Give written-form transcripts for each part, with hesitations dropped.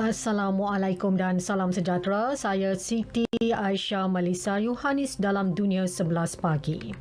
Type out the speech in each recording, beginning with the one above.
Assalamualaikum dan salam sejahtera. Saya Siti Aisyah Melissa Yohanis dalam Dunia 11 Pagi.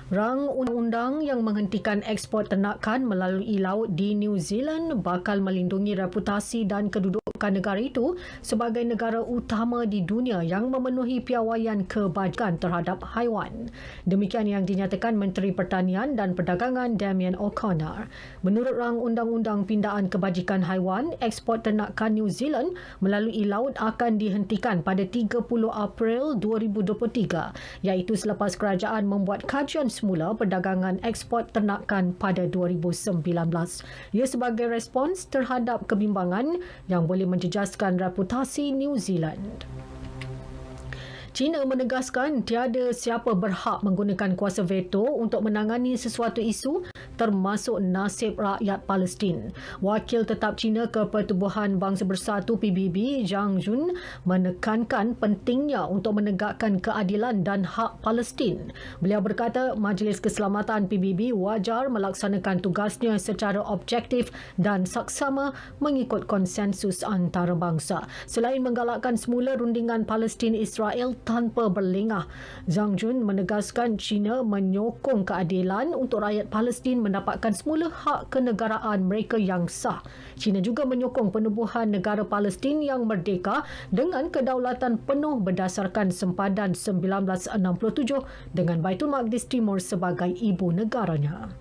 Rang undang-undang yang menghentikan ekspor ternakan melalui laut di New Zealand bakal melindungi reputasi dan kedudukan negara itu sebagai negara utama di dunia yang memenuhi piawaian kebajikan terhadap haiwan. Demikian yang dinyatakan Menteri Pertanian dan Perdagangan Damien O'Connor. Menurut rang undang-undang pindaan kebajikan haiwan, ekspor ternakan New Zealand melalui laut akan dihentikan pada 30 April 2023, iaitu selepas kerajaan membuat kajian semula perdagangan ekspor ternakan pada 2019. Ia sebagai respons terhadap kebimbangan yang boleh menjejaskan reputasi New Zealand. China menegaskan tiada siapa berhak menggunakan kuasa veto untuk menangani sesuatu isu termasuk nasib rakyat Palestin. Wakil Tetap China ke Pertubuhan Bangsa Bersatu PBB, Zhang Jun, menekankan pentingnya untuk menegakkan keadilan dan hak Palestin. Beliau berkata Majlis Keselamatan PBB wajar melaksanakan tugasnya secara objektif dan saksama mengikut konsensus antarabangsa. Selain menggalakkan semula rundingan Palestin-Israel tanpa berlengah, Zhang Jun menegaskan China menyokong keadilan untuk rakyat Palestin mendapatkan semula hak kenegaraan mereka yang sah. China juga menyokong penubuhan negara Palestin yang merdeka dengan kedaulatan penuh berdasarkan sempadan 1967 dengan Baitul Maqdis Timur sebagai ibu negaranya.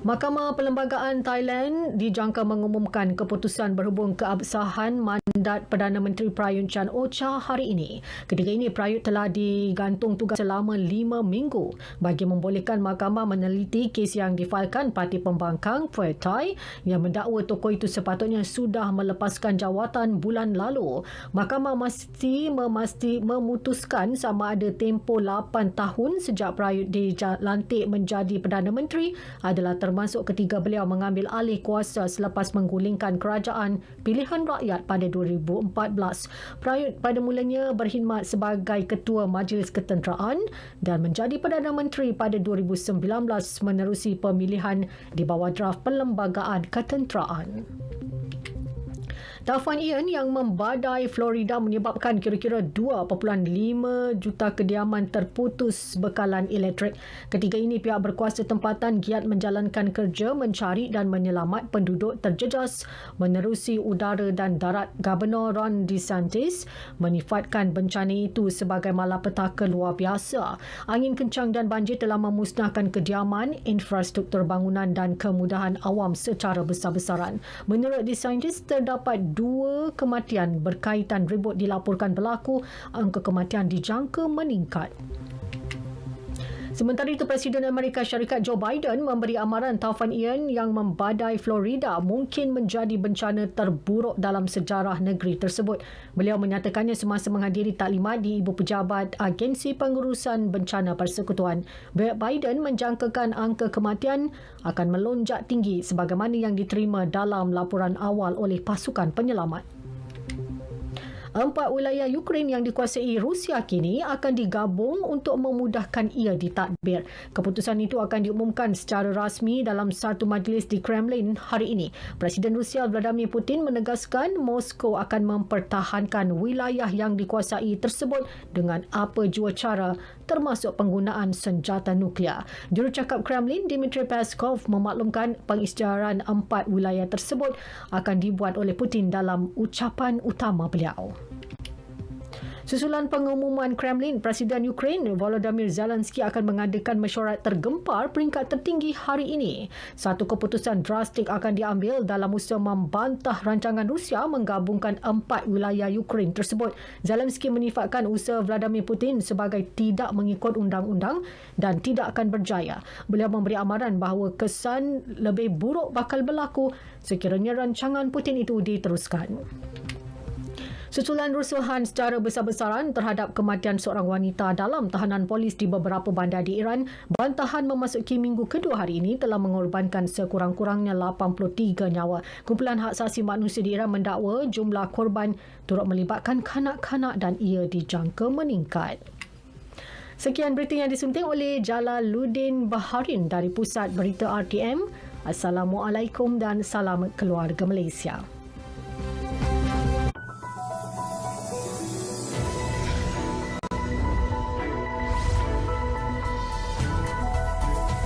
Mahkamah Perlembagaan Thailand dijangka mengumumkan keputusan berhubung keabsahan mandat Perdana Menteri Prayut Chan-o-cha hari ini. Ketika ini, Prayut telah digantung tugas selama 5 minggu bagi membolehkan mahkamah meneliti kes yang difailkan Parti Pembangkang Pheu Thai yang mendakwa tokoh itu sepatutnya sudah melepaskan jawatan bulan lalu. Mahkamah masih memutuskan sama ada tempoh 8 tahun sejak Prayut dilantik menjadi Perdana Menteri adalah termasuk ketika beliau mengambil alih kuasa selepas menggulingkan kerajaan pilihan rakyat pada 2014. Prayut pada mulanya berkhidmat sebagai Ketua Majlis Ketenteraan dan menjadi Perdana Menteri pada 2019 menerusi pemilihan di bawah draft Perlembagaan Ketenteraan. Taufan Ian yang membadai Florida menyebabkan kira-kira 2.5 juta kediaman terputus bekalan elektrik. Ketika ini, pihak berkuasa tempatan giat menjalankan kerja mencari dan menyelamat penduduk terjejas menerusi udara dan darat. Gubernur Ron DeSantis menyifatkan bencana itu sebagai malapetaka luar biasa. Angin kencang dan banjir telah memusnahkan kediaman, infrastruktur bangunan dan kemudahan awam secara besar-besaran. Menurut DeSantis, terdapat 2 kematian berkaitan ribut dilaporkan berlaku. Angka kematian dijangka meningkat. Sementara itu, Presiden Amerika Syarikat Joe Biden memberi amaran Taufan Ian yang membadai Florida mungkin menjadi bencana terburuk dalam sejarah negeri tersebut. Beliau menyatakannya semasa menghadiri taklimat di Ibu Pejabat Agensi Pengurusan Bencana Persekutuan. Biden menjangkakan angka kematian akan melonjak tinggi sebagaimana yang diterima dalam laporan awal oleh pasukan penyelamat. 4 wilayah Ukraine yang dikuasai Rusia kini akan digabung untuk memudahkan ia ditadbir. Keputusan itu akan diumumkan secara rasmi dalam satu majlis di Kremlin hari ini. Presiden Rusia Vladimir Putin menegaskan Moskow akan mempertahankan wilayah yang dikuasai tersebut dengan apa jua cara, termasuk penggunaan senjata nuklear. Jurucakap Kremlin Dmitry Peskov memaklumkan pengisytiharan 4 wilayah tersebut akan dibuat oleh Putin dalam ucapan utama beliau. Susulan pengumuman Kremlin, Presiden Ukraine Volodymyr Zelensky akan mengadakan mesyuarat tergempar peringkat tertinggi hari ini. Satu keputusan drastik akan diambil dalam usaha membantah rancangan Rusia menggabungkan 4 wilayah Ukraine tersebut. Zelensky menyifatkan usaha Vladimir Putin sebagai tidak mengikut undang-undang dan tidak akan berjaya. Beliau memberi amaran bahawa kesan lebih buruk bakal berlaku sekiranya rancangan Putin itu diteruskan. Susulan rusuhan secara besar-besaran terhadap kematian seorang wanita dalam tahanan polis di beberapa bandar di Iran, bantahan memasuki minggu kedua hari ini telah mengorbankan sekurang-kurangnya 83 nyawa. Kumpulan hak asasi manusia di Iran mendakwa jumlah korban turut melibatkan kanak-kanak dan ia dijangka meningkat. Sekian berita yang disunting oleh Jalaluddin Baharin dari Pusat Berita RTM. Assalamualaikum dan salam keluarga Malaysia.